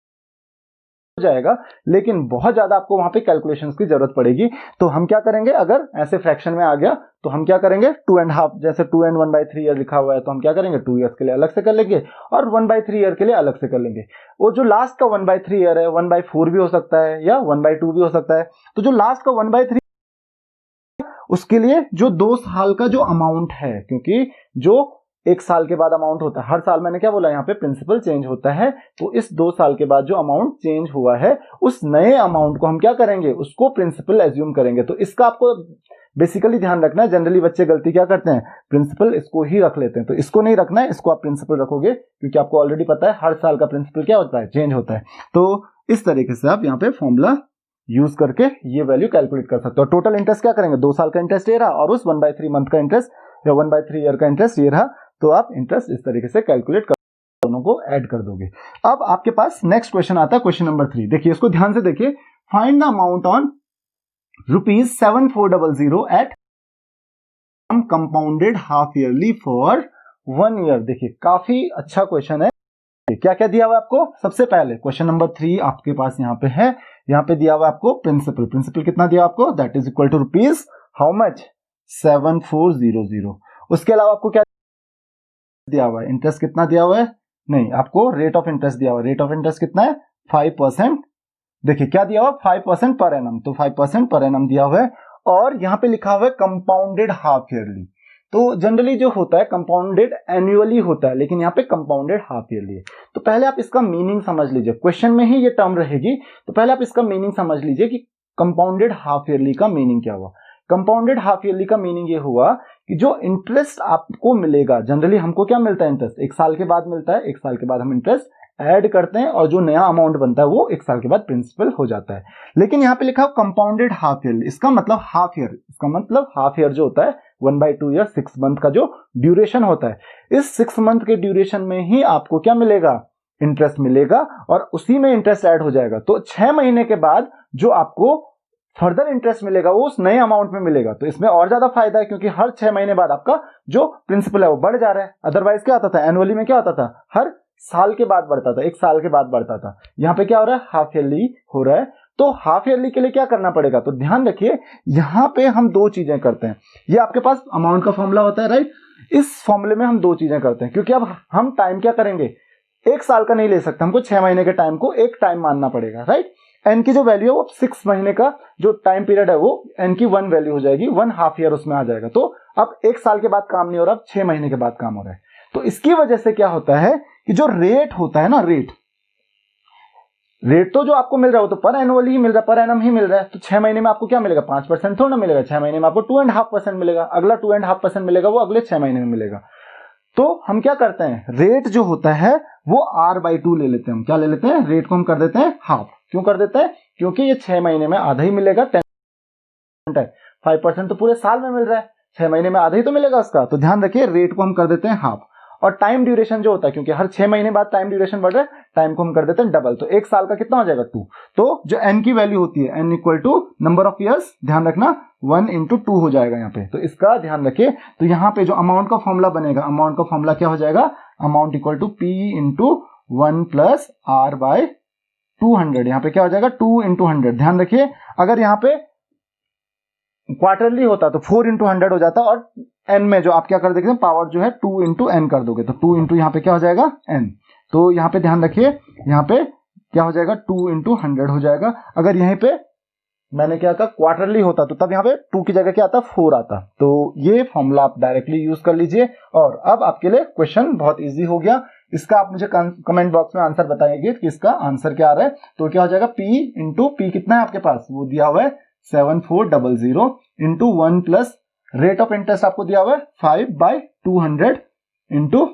हो जाएगा, लेकिन बहुत ज्यादा आपको वहां पे कैलकुलेशंस की जरूरत पड़ेगी। तो हम क्या करेंगे, अगर ऐसे फ्रैक्शन में आ गया तो हम क्या करेंगे, 2.5 जैसे 2 and 1/3 ईयर लिखा हुआ है तो हम क्या करेंगे 2 ईयर्स के लिए अलग से कर लेंगे और 1/3 ईयर के लिए अलग से कर लेंगे। वो जो लास्ट का 1/3 ईयर है 1/4 भी हो सकता है या 1/2 भी हो सकता है। तो जो लास्ट का 1/3 उसके लिए जो 2 साल का जो अमाउंट है, क्योंकि जो 1 साल के बाद अमाउंट होता है, हर साल मैंने क्या बोला यहाँ पे प्रिंसिपल चेंज होता है, तो इस 2 साल के बाद जो अमाउंट चेंज हुआ है उस नए अमाउंट को हम क्या करेंगे, उसको प्रिंसिपल एज्यूम करेंगे। तो इसका आपको बेसिकली ध्यान रखना है। जनरली बच्चे गलती क्या करते हैं, प्रिंसिपल इसको ही रख लेते हैं, तो इसको नहीं रखना है, इसको आप प्रिंसिपल रखोगे, क्योंकि आपको ऑलरेडी पता है हर साल का प्रिंसिपल क्या होता है, चेंज होता है। तो इस तरीके से आप यहाँ पे फॉर्मूला यूज करके ये वैल्यू कैलकुलेट कर सकते हो। टोटल इंटरेस्ट क्या करेंगे, 2 साल का इंटरेस्ट ये रहा और उस 1/3 मंथ का इंटरेस्ट या 1/3 ईयर का इंटरेस्ट ये रहा, तो आप इंटरेस्ट इस तरीके से कैलकुलेट कर दोनों को ऐड कर दोगे। अब आपके पास नेक्स्ट क्वेश्चन आता है, क्वेश्चन नंबर 3। देखिए इसको ध्यान से देखिए। Find the amount on ₹7400 at compounded half yearly for 1 year. देखिए काफी अच्छा क्वेश्चन है। क्या क्या दिया हुआ है आपको, सबसे पहले क्वेश्चन नंबर 3 आपके पास यहाँ पे है, यहाँ पे दिया हुआ है आपको प्रिंसिपल कितना दिया आपको, that is equal to rupees how much 7400। उसके अलावा आपको क्या दिया हुआ है, इंटरेस्ट कितना दिया हुआ है, नहीं आपको रेट ऑफ इंटरेस्ट दिया हुआ है। रेट ऑफ इंटरेस्ट कितना है 5%। देखिए क्या दिया हुआ 5% पर एनम, तो 5% पर एनम दिया हुआ है। और यहाँ पे लिखा हुआ है कंपाउंडेड हाफ ईयरली। तो जनरली जो होता है कंपाउंडेड एनुअली होता है, लेकिन यहाँ पे कंपाउंडेड हाफ ईयरली है। तो पहले आप इसका मीनिंग समझ लीजिए, क्वेश्चन में ही ये टर्म रहेगी, तो पहले आप इसका मीनिंग समझ लीजिए कि कंपाउंडेड हाफ ईयरली का मीनिंग क्या हुआ। कंपाउंडेड हाफ ईयरली का मीनिंग ये हुआ कि जो इंटरेस्ट आपको मिलेगा, जनरली हमको क्या मिलता है इंटरेस्ट 1 साल के बाद मिलता है, 1 साल के बाद हम इंटरेस्ट ऐड करते हैं और जो नया अमाउंट बनता है वो 1 साल के बाद प्रिंसिपल हो जाता है। लेकिन यहाँ पे लिखा है कंपाउंडेड हाफ ईयर, इसका मतलब हाफ ईयर, इसका मतलब हाफ ईयर जो होता है 1/2 ईयर 6 मंथ का जो ड्यूरेशन होता है, इस 6 मंथ के ड्यूरेशन में ही आपको क्या मिलेगा, इंटरेस्ट मिलेगा और उसी में इंटरेस्ट ऐड हो जाएगा। तो 6 महीने के बाद जो आपको फर्दर इंटरेस्ट मिलेगा वो उस नए अमाउंट में मिलेगा। तो इसमें और ज्यादा फायदा है, क्योंकि हर 6 महीने बाद आपका जो प्रिंसिपल है वो बढ़ जा रहा है। अदरवाइज क्या होता था, एनुअली में क्या होता था, हर साल के बाद बढ़ता था, 1 साल के बाद बढ़ता था। यहाँ पे क्या हो रहा है, हाफ ईयरली हो रहा है। तो हाफ ईयरली के लिए क्या करना पड़ेगा, तो ध्यान रखिए यहाँ पे हम 2 चीजें करते हैं। ये आपके पास अमाउंट का फॉर्मूला होता है, राइट। इस फॉर्मूले में हम 2 चीजें करते हैं, क्योंकि अब हम टाइम क्या करेंगे, 1 साल का नहीं ले सकते, हमको 6 महीने के टाइम को एक टाइम मानना पड़ेगा, राइट। एन की जो वैल्यू है वो 6 महीने का जो टाइम पीरियड है वो एन की 1 वैल्यू हो जाएगी, 1 हाफ ईयर उसमें आ जाएगा। तो अब 1 साल के बाद काम नहीं हो रहा, अब 6 महीने के बाद काम हो रहा है। तो इसकी वजह से क्या होता है कि जो रेट होता है ना, रेट तो जो आपको मिल रहा है वो तो पर एनुअल ही मिल रहा है, पर एनम ही मिल रहा है। तो 6 महीने में आपको क्या मिलेगा, 5% थोड़ा ना मिलेगा, 6 महीने में आपको 2.5% मिलेगा, अगला 2.5% मिलेगा वो अगले 6 महीने में मिलेगा। तो हम क्या करते हैं, रेट जो होता है वो R/2 ले लेते हैं। हम क्या ले लेते हैं, रेट को हम कर देते हैं हाफ। क्यों कर देते हैं, क्योंकि ये 6 महीने में आधा ही मिलेगा, 10% है, 5% तो पूरे साल में मिल रहा है, 6 महीने में आधा ही तो मिलेगा उसका। तो ध्यान रखिए रेट को हम कर देते हैं हाफ। और टाइम ड्यूरेशन जो होता है, क्योंकि हर 6 महीने बाद टाइम ड्यूरेशन बढ़ रहा है, टाइम को हम कर देते हैं डबल। तो 1 साल का कितना हो जाएगा 2। तो जो n की वैल्यू होती है, n equal to number of years, ध्यान रखना 1 × 2 हो जाएगा यहाँ पे। तो इसका ध्यान रखिए। तो यहाँ पे जो अमाउंट का फॉर्मूला बनेगा, अमाउंट का फॉर्मूला क्या हो जाएगा, amount equal to P × 1 + R/200। यहाँ पे क्या हो जाएगा 2 × 100। ध्यान रखिए अगर यहाँ पे क्वार्टरली होता तो 4 × 100 हो जाता, और n में जो आप क्या कर देंगे, पावर जो है 2 × n कर दोगे, तो 2 × यहाँ पे क्या हो जाएगा n। तो यहाँ पे ध्यान रखिए, यहाँ पे क्या हो जाएगा 2 × 100 हो जाएगा। अगर यहीं पे मैंने क्या कहा क्वार्टरली होता तो तब यहाँ पे 2 की जगह क्या आता, 4 आता। तो ये फॉर्मूला आप डायरेक्टली यूज कर लीजिए। और अब आपके लिए क्वेश्चन बहुत इजी हो गया। इसका आप मुझे कमेंट बॉक्स में आंसर बताइए कि इसका आंसर क्या आ रहा है। तो क्या हो जाएगा P × P कितना है आपके पास, वो दिया हुआ है 7400 × 1 प्लस रेट ऑफ इंटरेस्ट आपको दिया हुआ है 5/200 इंटू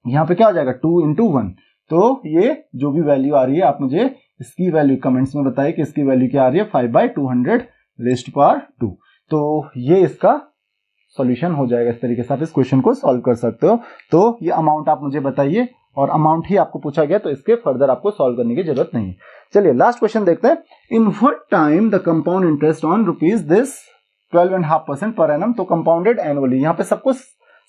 यहाँ पे क्या हो जाएगा 2 × 1। तो ये जो भी वैल्यू आ रही है आप मुझे इसकी वैल्यू कमेंट्स में बताइए कि इसकी वैल्यू क्या आ रही है, 5/200⁻²। तो ये इसका सॉल्यूशन हो जाएगा। इस तरीके से आप इस क्वेश्चन को सॉल्व कर सकते हो। तो ये अमाउंट आप मुझे बताइए और अमाउंट ही आपको पूछा गया, तो इसके फर्दर आपको सॉल्व करने की जरूरत नहीं। चलिए लास्ट क्वेश्चन देखते हैं। In what time the compound interest on rupees this 12.5% per annum, तो कंपाउंडेड एनुअली। यहाँ पे सब कुछ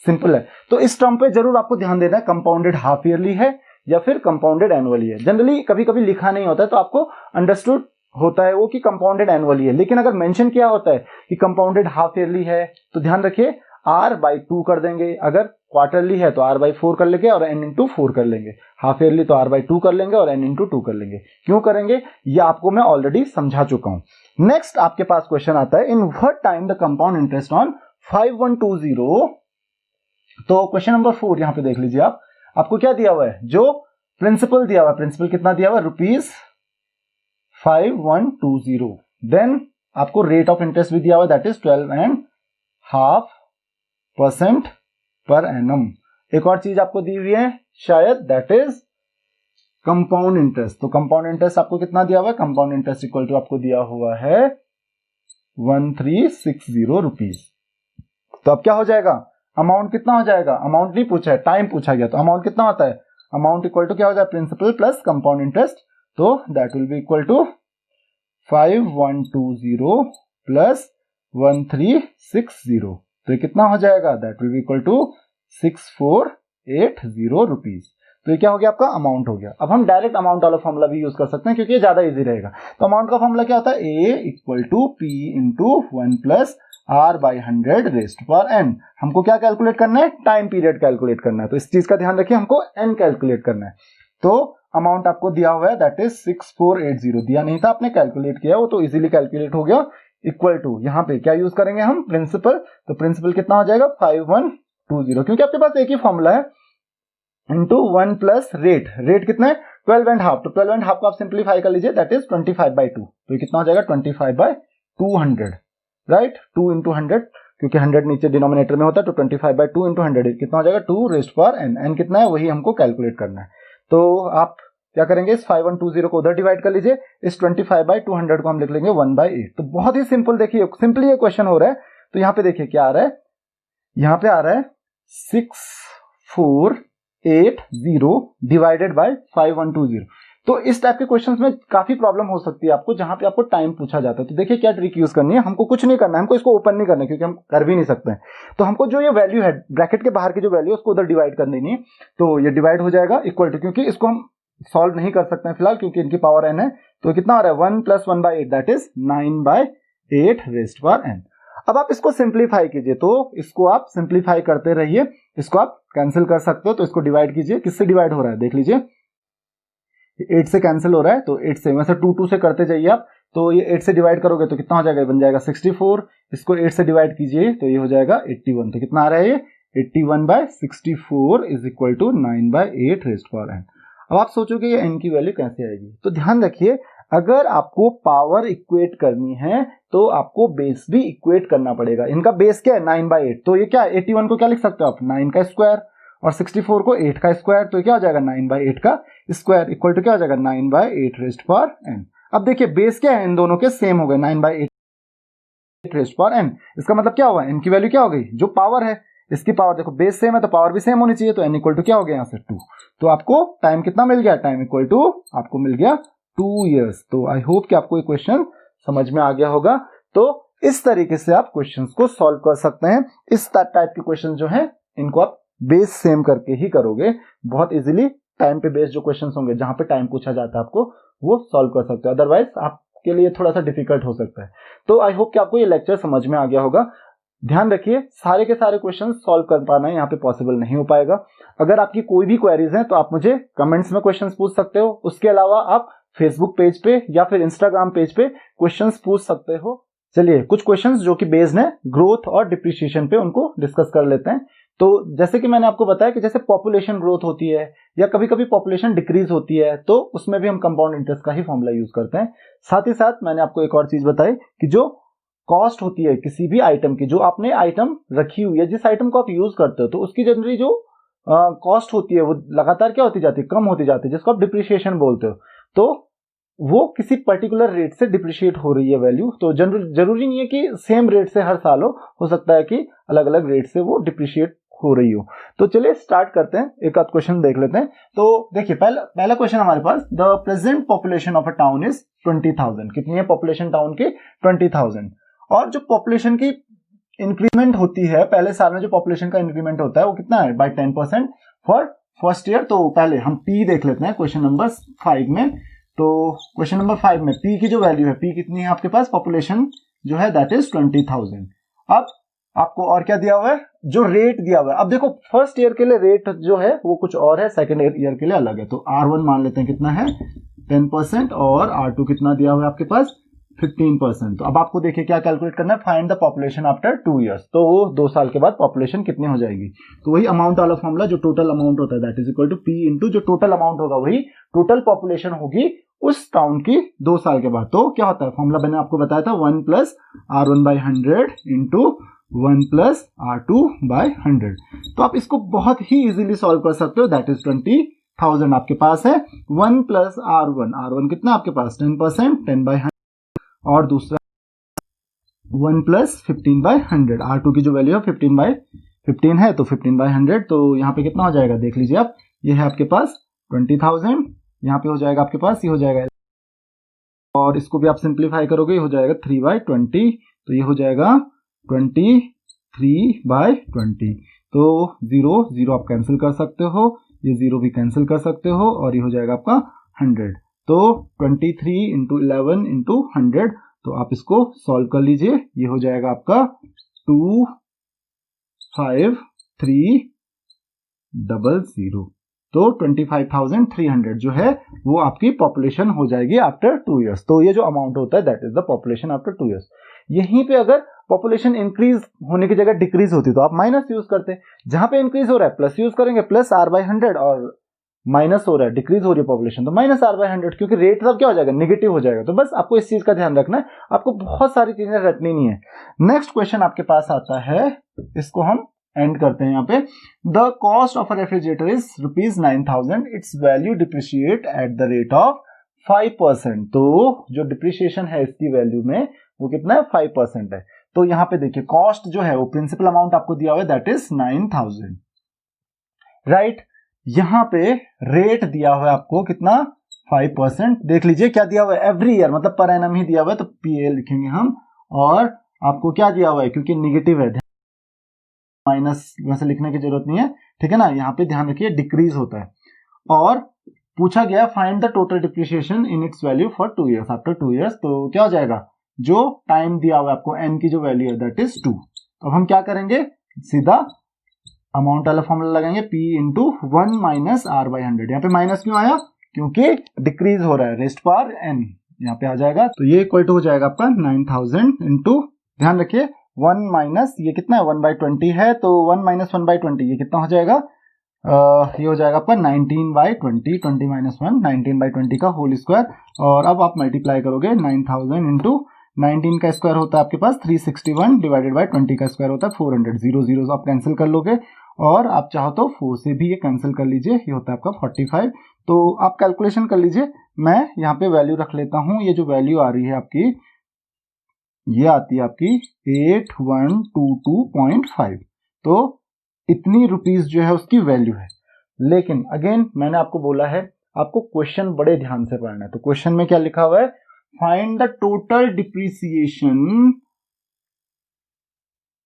सिंपल है, तो इस टर्म पे जरूर आपको ध्यान देना है, कंपाउंडेड हाफ ईयरली है या फिर कंपाउंडेड एनुअली है। जनरली कभी कभी लिखा नहीं होता है तो आपको अंडरस्टूड होता है वो कि कंपाउंडेड एनुअली है, लेकिन अगर मेंशन किया होता है कि कंपाउंडेड हाफ ईयरली है तो ध्यान रखिए r/2 कर देंगे, अगर क्वार्टरली है तो r/4 कर लेंगे और n/4 कर लेंगे, हाफ ईयरली तो r/2 कर लेंगे और n/2 कर लेंगे। क्यों करेंगे ये आपको मैं ऑलरेडी समझा चुका हूं। नेक्स्ट आपके पास क्वेश्चन आता है, in what time the compound interest on 5120। तो क्वेश्चन नंबर 4 यहां पे देख लीजिए आप, आपको क्या दिया हुआ है, जो प्रिंसिपल दिया हुआ है, प्रिंसिपल कितना दिया हुआ है, ₹5120। देन आपको रेट ऑफ इंटरेस्ट भी दिया हुआ है, दैट इज 12.5% पर एनम। एक और चीज आपको दी हुई है शायद, दैट इज कंपाउंड इंटरेस्ट। तो कंपाउंड इंटरेस्ट आपको कितना दिया हुआ है, कंपाउंड इंटरेस्ट इक्वल टू आपको दिया हुआ है 1360 रुपीज। तो अब क्या हो जाएगा, अमाउंट कितना हो जाएगा, अमाउंट नहीं पूछा है, टाइम पूछा गया, तो अमाउंट कितना होता है, अमाउंट इक्वल टू क्या हो जाए, प्रिंसिपल प्लस कंपाउंड इंटरेस्ट, तो that will be equal to 5120 plus 1360। तो ये कितना हो जाएगा, that will be equal to 6480 rupees. तो ये क्या हो गया, आपका अमाउंट हो गया। अब हम डायरेक्ट अमाउंट वाला फॉर्मूला भी यूज कर सकते हैं क्योंकि ये ज्यादा इजी रहेगा। तो अमाउंट का फॉर्मूला क्या होता है, A equal to P into 1 plus R/100 raised पर n। हमको क्या कैलकुलेट करना है, टाइम पीरियड कैलकुलेट करना है, तो इस चीज का ध्यान रखिए, हमको n कैलकुलेट करना है। तो अमाउंट आपको दिया हुआ है दैट इज 6480, दिया नहीं था आपने कैलकुलेट किया वो तो इजीली कैलकुलेट हो गया, इक्वल टू यहाँ पे क्या यूज करेंगे हम, प्रिंसिपल। तो प्रिंसिपल कितना हो जाएगा 5120, क्योंकि आपके पास एक ही फॉर्मूला है, इंटू 1 प्लस रेट, रेट कितना है 12.5, तो 12.5 को आप सिंप्लीफाई कर लीजिए, दैट इज 25/2। तो ये कितना हो जाएगा 25/200, राइट, 2 इंटू 100, क्योंकि 100 नीचे डिनोमिनेटर में होता है, तो 25/2 इंटू 100 कितना हो जाएगा 2 रेस्ट पर n। n कितना है वही हमको कैलकुलेट करना है। तो आप क्या करेंगे, इस 5120 को उधर डिवाइड कर लीजिए, इस 25/200 को हम लिख लेंगे 1/8। तो बहुत ही सिंपल, देखिए सिंपली ये क्वेश्चन हो रहा है। तो यहाँ पे देखिए क्या आ रहा है, यहाँ पे आ रहा है 6480 डिवाइडेड बाय 5120। तो इस टाइप के क्वेश्चंस में काफी प्रॉब्लम हो सकती है आपको, जहां पे आपको टाइम पूछा जाता है। तो देखिए क्या ट्रिक यूज करनी है, हमको कुछ नहीं करना है, हमको इसको ओपन नहीं करना है क्योंकि हम कर भी नहीं सकते हैं। तो हमको जो ये वैल्यू है ब्रैकेट के बाहर की जो वैल्यू है उसको उधर डिवाइड कर देनी है, तो ये डिवाइड हो जाएगा इक्वल टू, क्योंकि इसको हम सॉल्व नहीं कर सकते हैं फिलहाल क्योंकि इनकी पावर n है। तो कितना आ रहा है 1 प्लस 1/8 दैट इज 9/8 रेस्ट पर n। अब आप इसको सिंप्लीफाई कीजिए, तो इसको आप सिंप्लीफाई करते रहिए, इसको आप कैंसिल कर सकते हो। तो इसको डिवाइड कीजिए, किससे डिवाइड हो रहा है देख लीजिए, 8 से कैंसिल हो रहा है, तो 8 से, वैसे 2 से करते जाइए आप। तो ये 8 से डिवाइड करोगे तो कितना हो जाएगा, बन जाएगा 64। इसको 8 से डिवाइड कीजिए तो ये हो जाएगा 81। तो कितना आ रहा है ये 81/64 इज इक्वल टू 9/8 रेस्ट पर n। अब आप सोचोगे ये n की वैल्यू कैसे आएगी, तो ध्यान रखिए अगर आपको पावर इक्वेट करनी है तो आपको बेस भी इक्वेट करना पड़ेगा। इनका बेस क्या है 9/8, तो ये क्या 81 को क्या लिख सकते हो आप 9 का स्क्वायर और 64 को 8 का स्क्वायर, तो क्या हो जाएगा 9/8 का स्क्वायर इक्वल टू क्या हो जाएगा 9/8 रेस्ट पर n। अब देखिए बेस क्या है, इन दोनों के सेम हो गए 9/8 रेस्ट पर n। इसका मतलब क्या हुआ, n की वैल्यू क्या हो गई, जो पावर है इसकी पावर, देखो बेस सेम है तो पावर भी सेम होनी चाहिए, तो n इक्वल टू क्या हो गया यहाँ से 2। तो आपको टाइम कितना मिल गया, टाइम इक्वल टू आपको मिल गया 2 years। तो आई होप कि आपको ये क्वेश्चन समझ में आ गया होगा। तो इस तरीके से आप क्वेश्चंस को सॉल्व कर सकते हैं। इस टाइप के क्वेश्चन जो है इनको आप बेस सेम करके ही करोगे, बहुत इजीली टाइम पे बेस्ड जो क्वेश्चंस होंगे जहां पे टाइम पूछा जाता है आपको वो सॉल्व कर सकते हो, अदरवाइज आपके लिए थोड़ा सा डिफिकल्ट हो सकता है। तो आई होप कि आपको ये लेक्चर समझ में आ गया होगा। ध्यान रखिए सारे के सारे क्वेश्चन सॉल्व कर पाना यहाँ पे पॉसिबल नहीं हो पाएगा। अगर आपकी कोई भी क्वेरीज हैं तो आप मुझे कमेंट्स में क्वेश्चंस पूछ सकते हो। उसके अलावा आप फेसबुक पेज पे या फिर इंस्टाग्राम पेज पे क्वेश्चंस पूछ सकते हो। चलिए कुछ क्वेश्चंस जो कि बेस्ड है ग्रोथ और डिप्रिसिएशन पे उनको डिस्कस कर लेते हैं। तो जैसे कि मैंने आपको बताया कि जैसे पॉपुलेशन ग्रोथ होती है या कभी कभी पॉपुलेशन डिक्रीज होती है तो उसमें भी हम कंपाउंड इंटरेस्ट का ही फॉर्मूला यूज करते हैं। साथ ही साथ मैंने आपको एक और चीज बताई कि जो कॉस्ट होती है किसी भी आइटम की, जो आपने आइटम रखी हुई है, जिस आइटम को आप यूज करते हो, तो उसकी जनरली जो कॉस्ट होती है वो लगातार क्या होती जाती है, कम होती जाती है, जिसको आप डिप्रिसिएशन बोलते हो। तो वो किसी पर्टिकुलर रेट से डिप्रिशिएट हो रही है वैल्यू। तो जरूरी नहीं है कि सेम रेट से हर साल हो सकता है कि अलग अलग रेट से वो डिप्रिशिएट हो रही हो। तो चलिए स्टार्ट करते हैं, एक आध क्वेश्चन देख लेते हैं। तो देखिए पहला क्वेश्चन हमारे पास, the present population of a town is 20,000। कितनी है पॉपुलेशन टाउन की? 20,000। और जो पॉपुलेशन की इंक्रीमेंट होती है, पहले साल में जो पॉपुलेशन का इंक्रीमेंट होता है वो कितना है? By 10% for first year. तो पहले हम पी देख लेते हैं क्वेश्चन नंबर 5 में। तो क्वेश्चन नंबर 5 में पी की जो वैल्यू है, पी कितनी है आपके पास? पॉपुलेशन जो है दैट इज 20,000। अब आपको और क्या दिया हुआ है? जो रेट दिया हुआ है। अब देखो फर्स्ट ईयर के लिए रेट जो है वो कुछ और है, सेकंड ईयर के लिए अलग है। तो R1 मान लेते हैं कितना है? 10%। और R2 कितना दिया हुआ है आपके पास? 15%। तो अब आपको देखिए क्या कैलकुलेट करना है, find the population after 2 years. तो वो 2 साल के बाद पॉपुलेशन कितनी हो जाएगी? तो वही अमाउंट वाला फॉर्मूला, जो टोटल अमाउंट होता है that is equal to P into जो टोटल अमाउंट होगा वही टोटल पॉपुलेशन होगी उस टाउन की 2 साल के बाद। तो क्या होता है फॉर्मूला, मैंने आपको बताया था 1 plus R1 by 100 into 1 plus R2 by 100। तो आप इसको बहुत ही इजीली सॉल्व कर सकते हो, दैट इज 20,000 आपके पास है। 1 प्लस R1 कितना आपके पास? 10%, 10 बाई 100। और दूसरा 1 प्लस 15 बाई 100। R2 की जो वैल्यू है 15 बाई 15 है, तो 15 बाई 100। तो यहाँ पे कितना हो जाएगा देख लीजिए आप, ये है आपके पास 20,000। यहाँ पे हो जाएगा आपके पास, ये हो जाएगा, और इसको भी आप सिंप्लीफाई करोगे, ये हो जाएगा 3 बाई 20। तो ये हो जाएगा 23 बाई 20। तो 0 आप कैंसिल कर सकते हो, ये 0 भी कैंसिल कर सकते हो, और ये हो जाएगा आपका 100। तो 23 इंटू 11 इंटू 100। तो आप इसको सॉल्व कर लीजिए, ये हो जाएगा आपका 25300। तो 25,300 जो है वो आपकी पॉपुलेशन हो जाएगी आफ्टर 2 इयर्स। तो ये जो अमाउंट होता है that is the population after 2 years. यहीं पे अगर पॉपुलेशन इंक्रीज होने की जगह डिक्रीज होती तो आप माइनस यूज करते, जहां पे इंक्रीज हो रहा है प्लस यूज करेंगे, प्लस R बाई 100, और माइनस हो रहा है, डिक्रीज हो रही है पॉपुलेशन, तो माइनस R बाई 100, क्योंकि रेट तब क्या हो जाएगा? नेगेटिव हो जाएगा। तो बस आपको इस चीज का ध्यान रखना है, आपको बहुत सारी चीजें रटनी नहीं है। नेक्स्ट क्वेश्चन आपके पास आता है, इसको हम एंड करते हैं यहाँ पे। The cost of a refrigerator is ₹9,000, it's value depreciate at the rate of 5%। तो जो डिप्रिशिएशन है इसकी वैल्यू में वो कितना है? 5% है। तो यहाँ पे देखिए कॉस्ट जो है वो प्रिंसिपल अमाउंट आपको दिया हुआ है दैट इज 9,000, राइट। यहाँ पे रेट दिया हुआ है आपको कितना? 5%। देख लीजिए क्या दिया हुआ है? एवरी ईयर, मतलब पर एनम ही दिया हुआ है, तो PA लिखेंगे हम। और आपको क्या दिया हुआ है? क्योंकि निगेटिव है, माइनस वैसे लिखने की जरूरत नहीं है, ठीक है ना। यहाँ पे ध्यान रखिए डिक्रीज होता है। और पूछा गया find the total depreciation in its value for 2 years, after 2 years. तो क्या हो जाएगा? जो टाइम दिया हुआ है आपको n की जो वैल्यू है दैट इज 2। अब हम क्या करेंगे? सीधा अमाउंट वाला फॉर्मूला लगाएंगे, P into 1 minus R by 100। यहाँ पे माइनस क्यों आया? क्योंकि डिक्रीज हो रहा है, रेस्ट पावर n यहाँ पे आ जाएगा। तो ये इक्वल टू हो जाएगा आपका 9,000 इंटू, ध्यान रखिए 1 माइनस ये कितना है? 1 बाई 20 है, तो 1 माइनस 1 बाई 20 ये कितना हो जाएगा? ये हो जाएगा आपका 19 बाई 20, 20 माइनस 1, 19 बाई 20 का होल स्क्वायर। और अब आप मल्टीप्लाई करोगे 9,000 इंटू 19 का स्क्वायर होता है आपके पास 361 डिवाइडेड बाई 20 का स्क्वायर होता है 400। 0 आप कैंसिल कर लोगे, और आप चाहो तो 4 से भी ये कैंसिल कर लीजिए, ये होता है आपका 45। तो आप कैलकुलेशन कर लीजिए, मैं यहाँ पे वैल्यू रख लेता हूँ। ये जो वैल्यू आ रही है आपकी, ये आती है आपकी 8122.5। तो इतनी रुपीस जो है उसकी वैल्यू है। लेकिन अगेन मैंने आपको बोला है आपको क्वेश्चन बड़े ध्यान से पढ़ना है। तो क्वेश्चन में क्या लिखा हुआ है? Find the total depreciation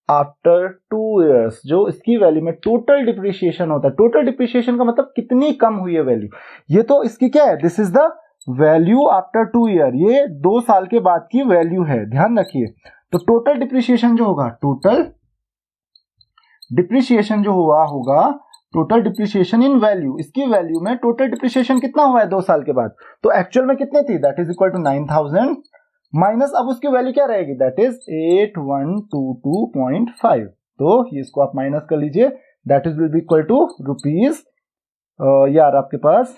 after 2 years. जो इसकी वैल्यू में टोटल डिप्रिसिएशन होता है, टोटल डिप्रिसिएशन का मतलब कितनी कम हुई है वैल्यू। ये तो इसकी क्या है? This is the value after 2 year, ये 2 साल के बाद की वैल्यू है, ध्यान रखिए। तो टोटल डिप्रिसिएशन जो होगा, टोटल डिप्रिसिएशन जो हुआ होगा, टोटल डिप्रिसिएशन इन वैल्यू, इसकी वैल्यू में टोटल डिप्रिसिएशन कितना हुआ है 2 साल के बाद? तो एक्चुअल में कितनी थी? That is equal to 9,000 minus अब उसकी वैल्यू क्या रहेगी? That is 8122.5। तो इसको आप माइनस कर लीजिए, that is will be equal to rupees यार आपके पास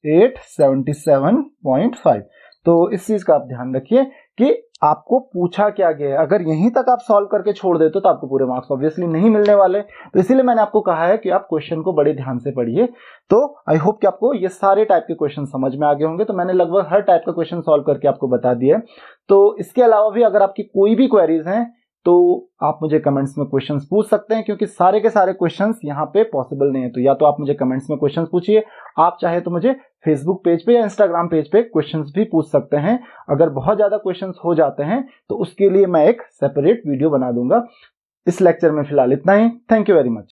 877.5। तो इस चीज का आप ध्यान रखिए कि आपको पूछा क्या गया है। अगर यहीं तक आप सॉल्व करके छोड़ देते तो आपको पूरे मार्क्स ऑब्वियसली नहीं मिलने वाले। तो इसीलिए मैंने आपको कहा है कि आप क्वेश्चन को बड़े ध्यान से पढ़िए। तो आई होप कि आपको ये सारे टाइप के क्वेश्चन समझ में आ गए होंगे। तो मैंने लगभग हर टाइप का क्वेश्चन सॉल्व करके आपको बता दिया है। तो इसके अलावा भी अगर आपकी कोई भी क्वेरीज हैं तो आप मुझे कमेंट्स में क्वेश्चंस पूछ सकते हैं, क्योंकि सारे के सारे क्वेश्चंस यहाँ पे पॉसिबल नहीं है। तो या तो आप मुझे कमेंट्स में क्वेश्चंस पूछिए, आप चाहे तो मुझे फेसबुक पेज पे या इंस्टाग्राम पेज पे क्वेश्चंस भी पूछ सकते हैं। अगर बहुत ज़्यादा क्वेश्चंस हो जाते हैं तो उसके लिए मैं एक सेपरेट वीडियो बना दूंगा। इस लेक्चर में फिलहाल इतना ही। Thank you very much.